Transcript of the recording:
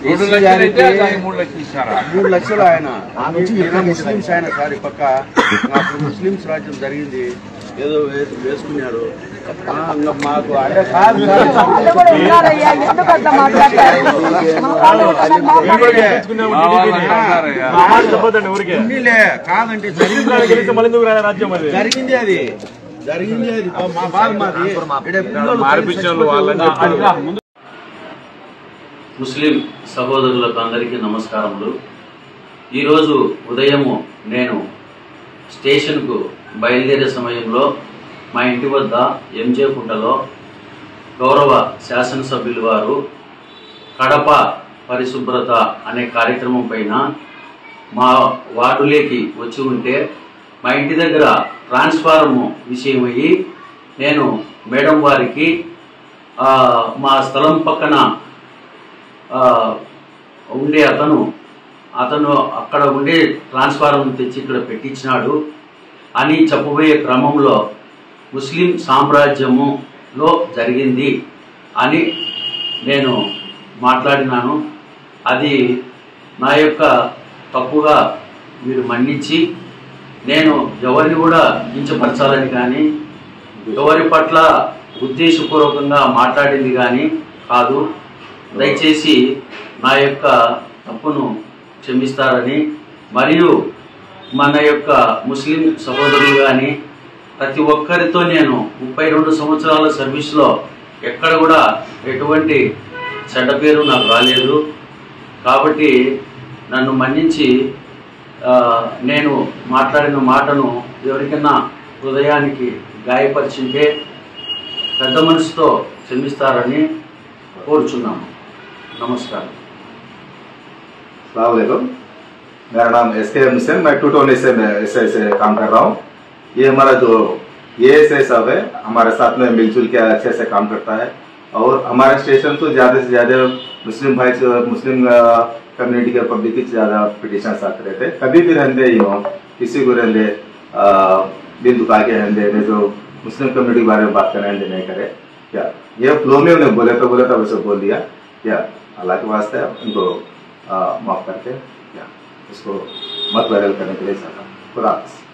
3 లక్షలు ఇచ్చారా? 3 లక్షలు ఆయన ముస్లిమ్స్ ఆయన సార్ ఈ పక్క మాకు ముస్లిమ్స్ రాజ్యం జరిగింది ఏదో వేసుకున్నారు మాకు అంటే కాదు కాదంటే జరిగింది అది మా బాధ మాది. ముస్లిం సహోదరులకు అందరికీ నమస్కారములు. ఈరోజు ఉదయము నేను స్టేషన్కు బయలుదేరే సమయంలో మా ఇంటి వద్ద ఎంజే కుంటలో గౌరవ శాసనసభ్యులు వారు కడప పరిశుభ్రత అనే కార్యక్రమం పైన మా వార్డులోకి వచ్చి ఉంటే మా ఇంటి దగ్గర ట్రాన్స్ఫార్మర్ విషయమయ్యి నేను మేడం వారికి మా స్థలం పక్కన ఉండే అతను అక్కడ ఉండే ట్రాన్స్ఫార్మర్ తెచ్చి ఇక్కడ పెట్టించినాడు అని చెప్పబోయే క్రమంలో ముస్లిం సామ్రాజ్యములో జరిగింది అని నేను మాట్లాడినాను. అది నా యొక్క తప్పుగా మీరు మన్నించి నేను ఎవరిని కూడా కించపరచాలని కానీ ఎవరి పట్ల ఉద్దేశపూర్వకంగా మాట్లాడింది కానీ కాదు. దయచేసి నా యొక్క తప్పును క్షమిస్తారని, మరియు మన యొక్క ముస్లిం సహోదరులు కానీ ప్రతి ఒక్కరితో నేను 32 సంవత్సరాల సర్వీస్లో ఎక్కడ కూడా ఎటువంటి చెడ్డ పేరు నాకు రాలేదు. కాబట్టి నన్ను మన్నించి నేను మాట్లాడిన మాటను ఎవరికైనా హృదయానికి గాయపరిచింటే పెద్ద మనసుతో క్షమిస్తారని కోరుచున్నాము. नमस्कार। अस्सलाम वालेकुम। मेरा नाम एसके हुसैन, मैं टू टाउन से काम कर रहा हूँ। ये हमारा जो एएसआई साहब है हमारे साथ में मिलजुल के अच्छे से काम करता है और हमारे स्टेशन तो ज़्यादा से ज़्यादा मुस्लिम भाई मुस्लिम कम्युनिटी के पब्लिक की ज़्यादा पिटिशन आते रहते। कभी भी रहते किसी को रहते बिल दुका के रहते जो मुस्लिम कम्युनिटी के बारे में बात करें नहीं करे क्या ये फ्लो में उन्हें बोले तो वैसे बोल दिया क्या अल्लाह के वास्ते उनको माफ़ करके क्या इसको मत वायरल करने के लिए चाहता हूँ। खुदा हाफ़िज़।